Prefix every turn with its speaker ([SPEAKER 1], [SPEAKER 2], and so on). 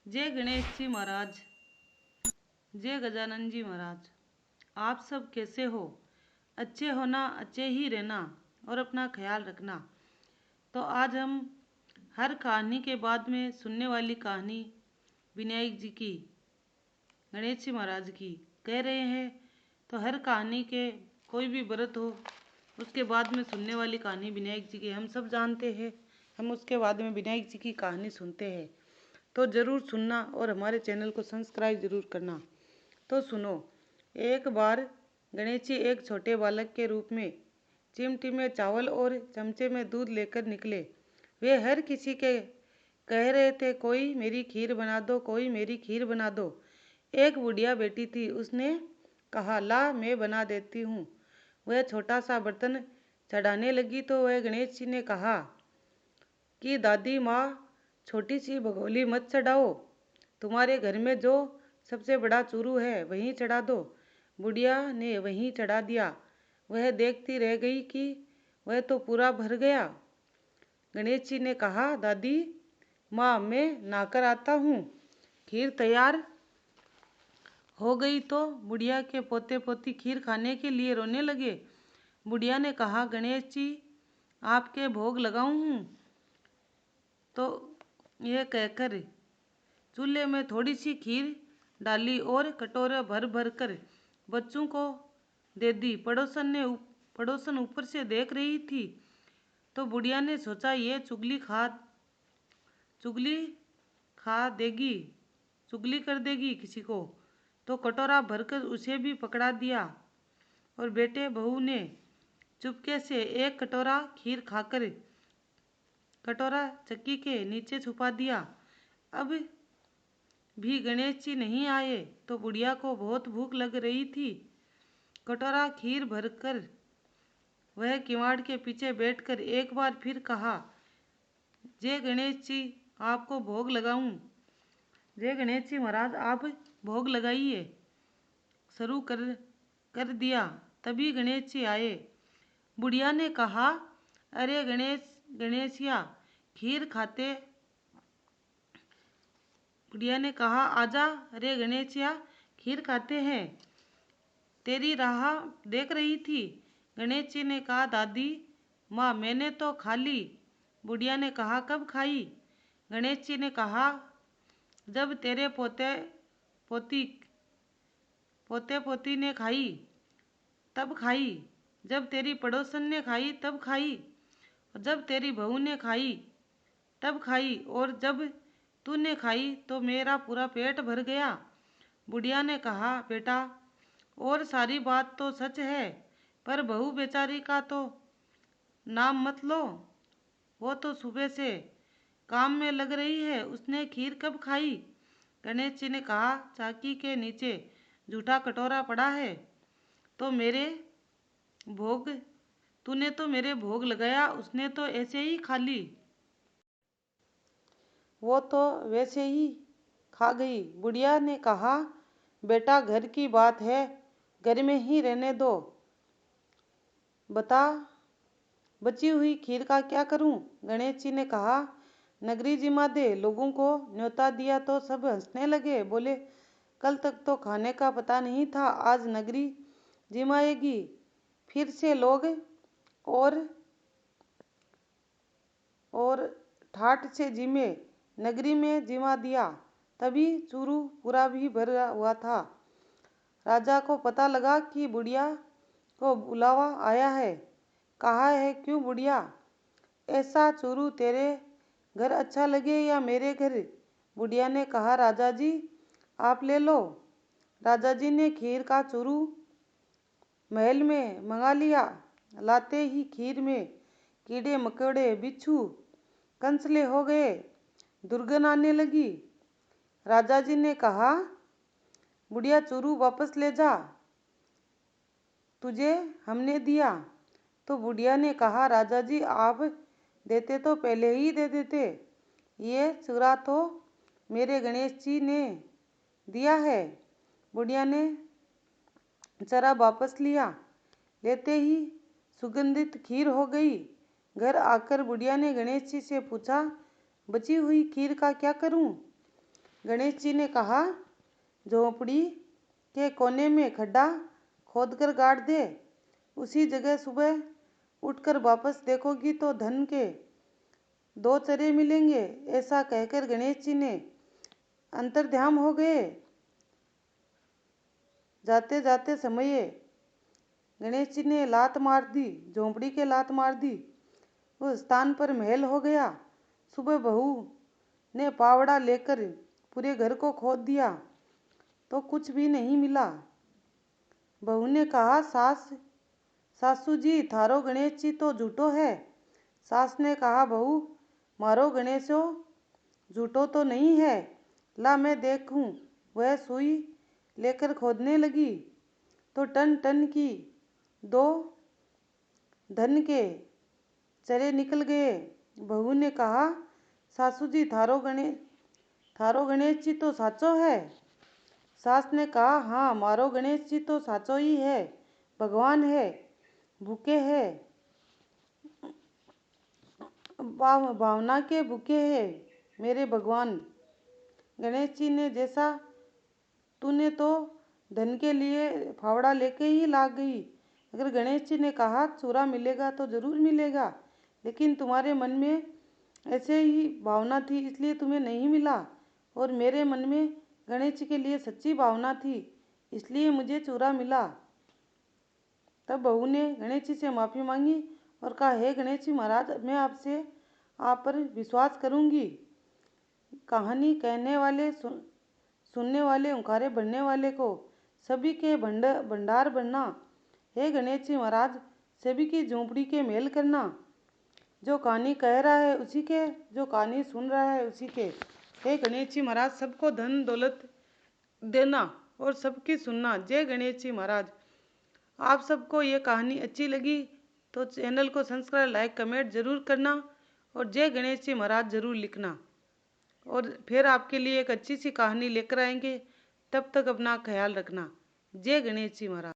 [SPEAKER 1] जय गणेश जी महाराज, जय गजानन जी महाराज। आप सब कैसे हो? अच्छे होना, अच्छे ही रहना और अपना ख्याल रखना। तो आज हम हर कहानी के बाद में सुनने वाली कहानी विनायक जी की, गणेश जी महाराज की कह रहे हैं। तो हर कहानी के कोई भी व्रत हो उसके बाद में सुनने वाली कहानी विनायक जी की हम सब जानते हैं। हम उसके बाद में विनायक जी की कहानी सुनते हैं। तो ज़रूर सुनना और हमारे चैनल को सब्सक्राइब ज़रूर करना। तो सुनो। एक बार गणेश जी एक छोटे बालक के रूप में चिमटी में चावल और चमचे में दूध लेकर निकले। वे हर किसी के कह रहे थे, कोई मेरी खीर बना दो, कोई मेरी खीर बना दो। एक बुढ़िया बेटी थी, उसने कहा, ला मैं बना देती हूँ। वह छोटा सा बर्तन चढ़ाने लगी तो वह गणेश जी ने कहा कि दादी माँ, छोटी सी भगोली मत चढ़ाओ, तुम्हारे घर में जो सबसे बड़ा चूरू है वहीं चढ़ा दो। बुढ़िया ने वहीं चढ़ा दिया। वह देखती रह गई कि वह तो पूरा भर गया। गणेश जी ने कहा, दादी माँ, मैं नहाकर आता हूँ। खीर तैयार हो गई तो बुढ़िया के पोते पोती खीर खाने के लिए रोने लगे। बुढ़िया ने कहा, गणेश जी आपके भोग लगाऊं हूँ। तो यह कहकर चूल्हे में थोड़ी सी खीर डाली और कटोरे भर भर कर बच्चों को दे दी। पड़ोसन ऊपर से देख रही थी। तो बुढ़िया ने सोचा, ये चुगली खा देगी, चुगली कर देगी किसी को। तो कटोरा भरकर उसे भी पकड़ा दिया और बेटे बहू ने चुपके से एक कटोरा खीर खाकर कटोरा चक्की के नीचे छुपा दिया। अब भी गणेश जी नहीं आए तो बुढ़िया को बहुत भूख लग रही थी। कटोरा खीर भरकर वह किवाड़ के पीछे बैठकर एक बार फिर कहा, जय गणेश जी आपको भोग लगाऊं। जय गणेश जी महाराज, आप भोग लगाइए। शुरू कर दिया। तभी गणेश जी आए। बुढ़िया ने कहा, अरे गणेशिया खीर खाते। बुढ़िया ने कहा, आजा, अरे गणेशिया खीर खाते हैं, तेरी राह देख रही थी। गणेश जी ने कहा, दादी माँ, मैंने तो खा ली। बुढ़िया ने कहा, कब खाई? गणेश जी ने कहा, जब तेरे पोते पोती ने खाई तब खाई, जब तेरी पड़ोसन ने खाई तब खाई, जब तेरी बहू ने खाई तब खाई, और जब तूने खाई तो मेरा पूरा पेट भर गया। बुढ़िया ने कहा, बेटा, और सारी बात तो सच है, पर बहू बेचारी का तो नाम मत लो। वो तो सुबह से काम में लग रही है, उसने खीर कब खाई? गणेश जी ने कहा, चाकी के नीचे जूठा कटोरा पड़ा है, तो मेरे भोग तूने तो मेरे भोग लगाया, उसने तो ऐसे ही खा ली। वो तो वैसे ही खा गई। बुढ़िया ने कहा, बेटा, घर की बात है, घर में ही रहने दो। बता, बची हुई खीर का क्या करूं? गणेश जी ने कहा, नगरी जिमा दे। लोगों को न्योता दिया तो सब हंसने लगे। बोले, कल तक तो खाने का पता नहीं था, आज नगरी जिमाएगी। फिर से लोग और ठाठ से जिमे। नगरी में जिमा दिया, तभी चूरू पूरा भी भरा हुआ था। राजा को पता लगा कि बुढ़िया को बुलावा आया है। कहा है, क्यों बुढ़िया, ऐसा चूरू तेरे घर अच्छा लगे या मेरे घर? बुढ़िया ने कहा, राजा जी आप ले लो। राजा जी ने खीर का चूरू महल में मंगा लिया। लाते ही खीर में कीड़े मकोड़े, बिच्छू, कंसले हो गए। दुर्गंध आने लगी। राजा जी ने कहा, बुढ़िया चूरू वापस ले जा, तुझे हमने दिया। तो बुढ़िया ने कहा, राजा जी आप देते तो पहले ही दे देते, ये चूरा तो मेरे गणेश जी ने दिया है। बुढ़िया ने चरा वापस लिया। लेते ही सुगंधित खीर हो गई। घर आकर बुढ़िया ने गणेश जी से पूछा, बची हुई खीर का क्या करूं? गणेश जी ने कहा, झोंपड़ी के कोने में खड्डा खोदकर गाड़ दे, उसी जगह सुबह उठकर वापस देखोगी तो धन के 2 चरे मिलेंगे। ऐसा कहकर गणेश जी ने अंतर्ध्यान हो गए। जाते जाते समय गणेश जी ने लात मार दी, झोंपड़ी के लात मार दी। उस स्थान पर महल हो गया। सुबह बहू ने पावड़ा लेकर पूरे घर को खोद दिया तो कुछ भी नहीं मिला। बहू ने कहा, सासू जी, थारो गणेश जी तो झूठो है। सास ने कहा, बहू, मारो गणेशो झूठो तो नहीं है, ला मैं देखूं। वह सुई लेकर खोदने लगी तो टन टन की 2 धन के चरे निकल गए। बहू ने कहा, सासू जी, थारो गणेश जी तो साचो है। सास ने कहा, हाँ, मारो गणेश जी तो साचो ही है, भगवान है, भूखे है, भावना के भूखे है मेरे भगवान। गणेश जी ने जैसा, तूने तो धन के लिए फावड़ा लेके ही ला गई। अगर गणेश जी ने कहा चूरा मिलेगा तो जरूर मिलेगा, लेकिन तुम्हारे मन में ऐसे ही भावना थी इसलिए तुम्हें नहीं मिला, और मेरे मन में गणेश जी के लिए सच्ची भावना थी इसलिए मुझे चूरा मिला। तब बहू ने गणेश जी से माफ़ी मांगी और कहा, हे गणेश जी महाराज, मैं आपसे आप पर विश्वास करूंगी। कहानी कहने वाले, सुनने वाले, ओंकारे भरने वाले को सभी के भंडार बनना। हे गणेश जी महाराज, सभी की झोंपड़ी के मेल करना। जो कहानी कह रहा है उसी के, जो कहानी सुन रहा है उसी के। हे गणेश जी महाराज, सबको धन दौलत देना और सबकी सुनना। जय गणेश जी महाराज। आप सबको ये कहानी अच्छी लगी तो चैनल को सब्सक्राइब, लाइक, कमेंट जरूर करना और जय गणेश जी महाराज जरूर लिखना। और फिर आपके लिए एक अच्छी सी कहानी लेकर आएंगे। तब तक अपना ख्याल रखना। जय गणेश जी महाराज।